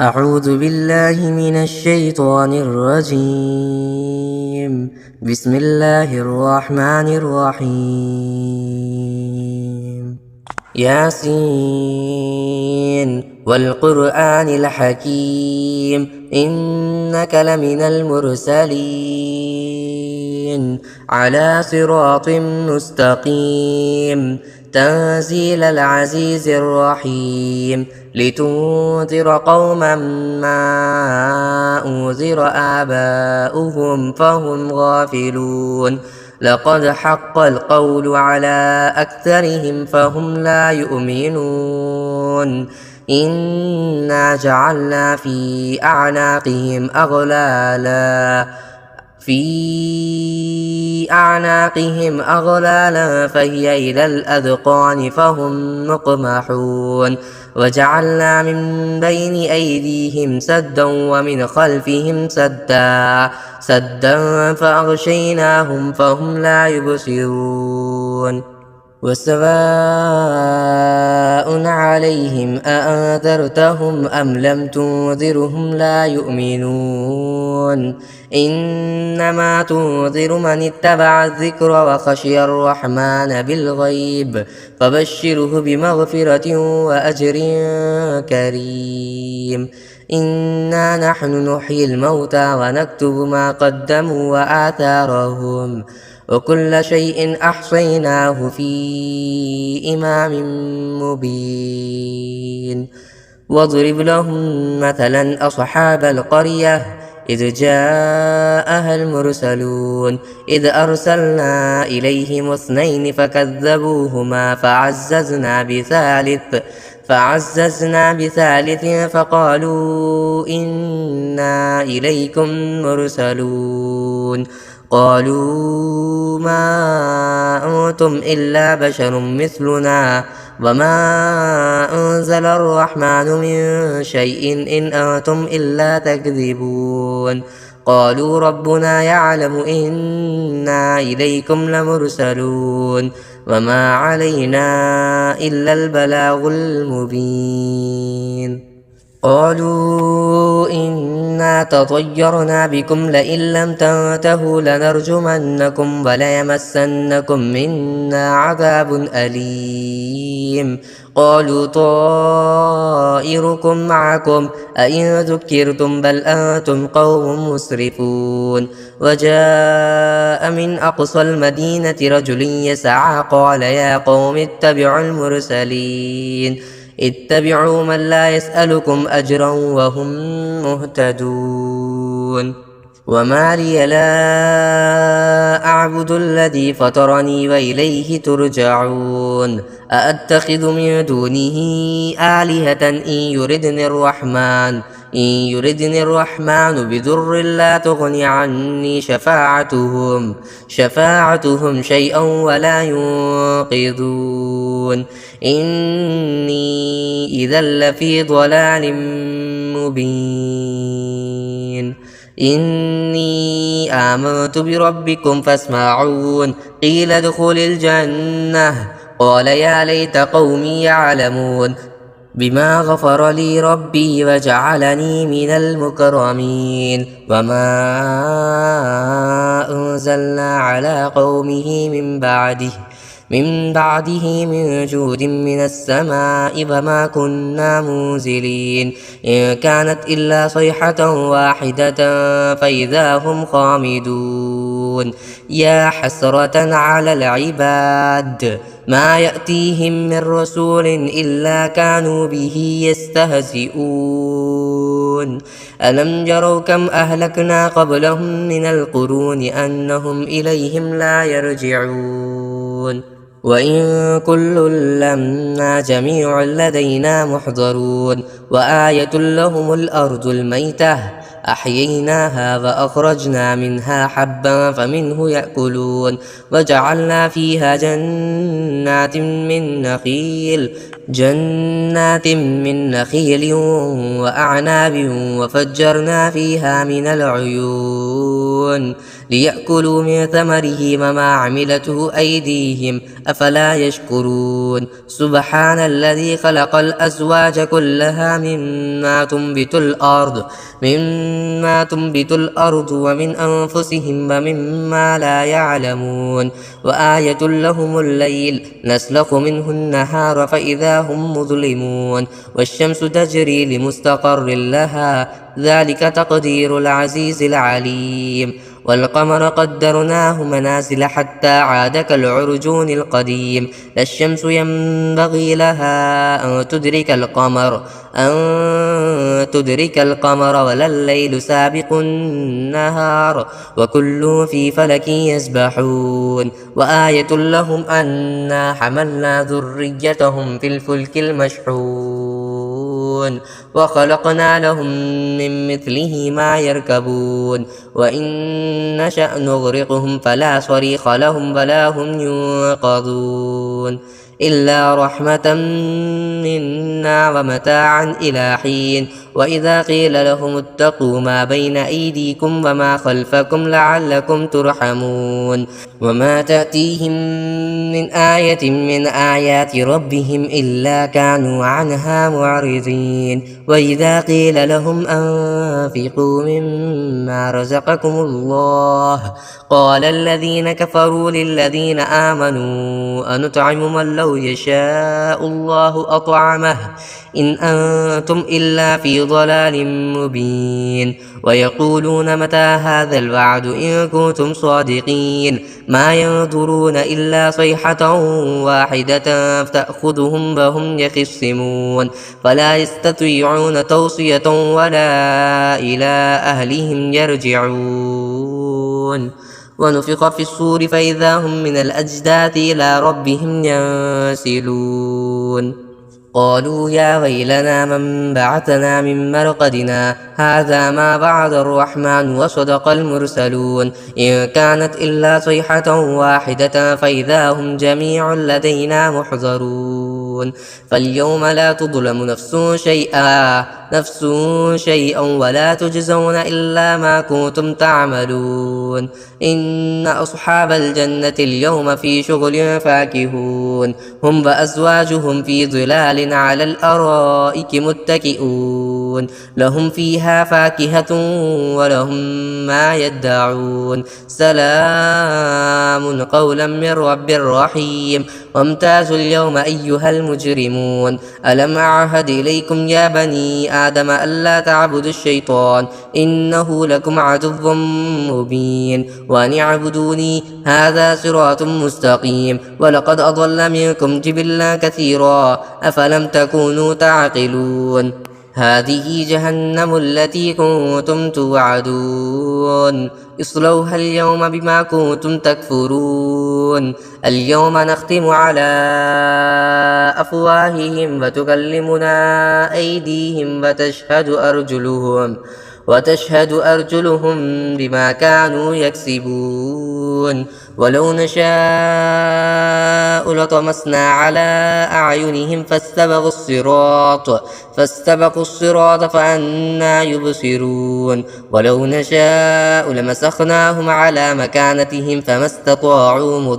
أعوذ بالله من الشيطان الرجيم. بسم الله الرحمن الرحيم. ياسين والقرآن الحكيم إنك لمن المرسلين على صراط مستقيم تنزيل العزيز الرحيم لتنذر قوما ما أنذر آباؤهم فهم غافلون لقد حق القول على أكثرهم فهم لا يؤمنون إنا جعلنا في أعناقهم أغلالا فهي إلى الأذقان فهم مقمحون وجعلنا من بين أيديهم سدا ومن خلفهم سدا فأغشيناهم فهم لا يبصرون وسواء عليهم أأنذرتهم أم لم تنذرهم لا يؤمنون إنما تنذر من اتبع الذكر وخشي الرحمن بالغيب فبشره بمغفرة وأجر كريم إنا نحن نحيي الموتى ونكتب ما قدموا وآثارهم وكل شيء أحصيناه في إمام مبين واضرب لهم مثلا أصحاب القرية إذ جاءها المرسلون إذ أرسلنا إليهم 2 فكذبوهما فعززنا بثالث فقالوا إنا إليكم مرسلون قالوا ما أنتم إلا بشر مثلنا وما أنزل الرحمن من شيء إن أنتم إلا تكذبون قالوا ربنا يعلم إنا إليكم لمرسلون وما علينا إلا البلاغ المبين قالوا إنا تطيرنا بكم لئن لم تنتهوا لنرجمنكم وليمسنكم منا عذاب أليم قالوا طائركم معكم أئن ذكرتم بل أنتم قوم مسرفون وجاء من أقصى المدينة رجل يسعى قال يا قوم اتبعوا من لا يسألكم أجرا وهم مهتدون وما لي لا أعبد الذي فطرني وإليه ترجعون أأتخذ من دونه آلهة إن يردني الرحمن بضر لا تغني عني شفاعتهم شيئا ولا ينقذون إني إذا لفي ضلال مبين إني آمنت بربكم فاسمعون قيل ادخل الجنة قال يا ليت قومي يعلمون بما غفر لي ربي وجعلني من المكرمين وما أنزلنا على قومه من بعده من جود من السماء وما كنا منزلين إن كانت إلا صيحة واحدة فإذا هم خامدون يا حسرة على العباد ما يأتيهم من رسول إلا كانوا به يستهزئون ألم يروا كم أهلكنا قبلهم من القرون أنهم إليهم لا يرجعون وإن كل لما جميع لدينا محضرون وآية لهم الأرض الميتة أحييناها وأخرجنا منها حبا فمنه يأكلون وجعلنا فيها جنات من نخيل جنات من نخيل وأعناب وفجرنا فيها من العيون ليأكلوا من ثمره وما عملته أيديهم أفلا يشكرون سبحان الذي خلق الأزواج كلها مما تنبت الأرض ومن أنفسهم ومما لا يعلمون وآية لهم الليل نسلخ منه النهار فإذا هم مظلمون والشمس تجري لمستقر لها ذلك تقدير العزيز العليم والقمر قدرناه منازل حتى عاد كالعرجون القديم لا الشمس ينبغي لها أن تدرك القمر ولا الليل سابق النهار وكل في فلك يسبحون وآية لهم أنا حملنا ذريتهم في الفلك المشحون وخلقنا لهم من مثله ما يركبون وإن نشأ نغرقهم فلا صريخ لهم ولا هم ينقذون إلا رحمة منا ومتاعا إلى حين وإذا قيل لهم اتقوا ما بين أيديكم وما خلفكم لعلكم ترحمون وما تأتيهم من آية من آيات ربهم إلا كانوا عنها معرضين وإذا قيل لهم أنفقوا مما رزقكم الله قال الذين كفروا للذين آمنوا أنطعم من لو يشاء الله أطعمه إن أنتم إلا في ضلال مبين ويقولون متى هذا الوعد إن كنتم صادقين ما ينظرون إلا صيحة واحدة تأخذهم وهم يخصمون فلا يستطيعون توصية ولا إلى أهلهم يرجعون ونفخ في الصور فإذا هم من الأجداث إلى ربهم ينسلون قالوا يا ويلنا من بعثنا من مرقدنا هذا ما بعد الرحمن وصدق المرسلون إن كانت إلا صيحة واحدة فإذا هم جميع لدينا محضرون فاليوم لا تظلم نفس شيئا ولا تجزون إلا ما كنتم تعملون إن أصحاب الجنة اليوم في شغل فاكهون هم وأزواجهم في ظلال على الأرائك متكئون لهم فيها فاكهة ولهم ما يدعون سلام قولا من رب رحيم وامتازوا اليوم أيها المجرمون ألم أعهد إليكم يا بني آدم ألا تعبدوا الشيطان إنه لكم عدو مبين وأن اعبدوني هذا صراط مستقيم ولقد أضل منكم جبلا كثيرا أفلم تكونوا تعقلون هذه جهنم التي كنتم توعدون اصلوها اليوم بما كنتم تكفرون اليوم نختم على أفواههم وتكلمنا أيديهم وتشهد أرجلهم بما كانوا يكسبون ولو نشاء لطمسنا على أعينهم فاستبقوا الصراط فأنى يبصرون ولو نشاء لمسخناهم على مكانتهم فما استطاعوا مضيا